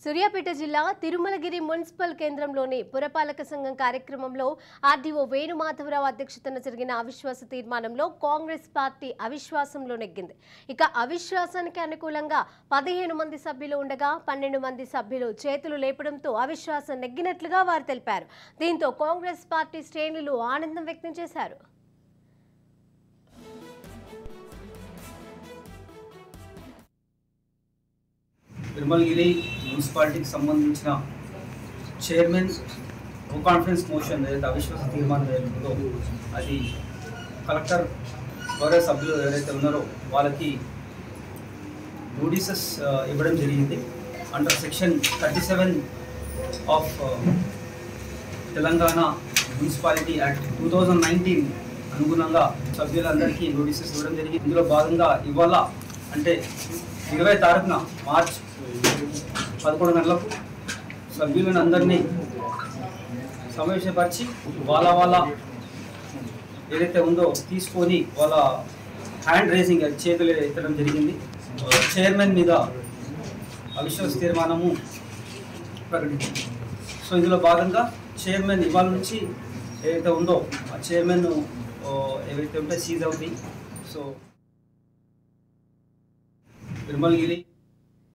సూర్యాపేట జిల్లా తిరుమలగిరి మున్సిపల్ కేంద్రంలోని పురపాలక సంఘం కార్యక్రమంలో ఆర్డీఓ వేణుమాధవరావు అధ్యక్షతన జరిగిన అవిశ్వాస తీర్మానంలో కాంగ్రెస్ పార్టీ అవిశ్వాసంలో నెగ్గింది. ఇక అవిశ్వాసానికి అనుకూలంగా 15 మంది సభ్యులు ఉండగా 12 మంది సభ్యులు చేతులు లేపడంతో అవిశ్వాసం నెగ్గినట్లుగా వారు తెలిపారు. దీంతో కాంగ్రెస్ పార్టీ శ్రేణులు ఆనందం వ్యక్తం చేశారు. తిరుమలగిరి మున్సిపాలిటీకి సంబంధించిన చైర్మన్ నో కాన్ఫిడెన్స్ మోషన్ ఏదైతే అవిశ్వాస తీర్మానం ఏదైతుందో అది కలెక్టర్ గౌరవ సభ్యులు ఎవరైతే ఉన్నారో వాళ్ళకి నోటీసెస్ ఇవ్వడం జరిగింది. Under section 37 of Telangana municipality act 2019 అనుగుణంగా సభ్యులందరికీ నోటీసెస్ ఇవ్వడం జరిగింది. ఇందులో భాగంగా ఇవాళ అంటే 20 తారీఖున మార్చ్ 11 గంటలకు సభ్యులను అందరినీ సమావేశపరిచి వాళ్ళ ఏదైతే ఉందో తీసుకొని వాళ్ళ హ్యాండ్ రేసింగ్ చేతులు ఎత్తడం జరిగింది. చైర్మన్ మీద అవిశ్వాస తీర్మానము ప్రకటించింది. సో ఇందులో భాగంగా చైర్మన్ ఇవాళ నుంచి ఏదైతే ఉందో ఆ చైర్మన్ ఏవైతే ఉంటే సీజ్ అవుతాయి. సో తిరుమలగిరి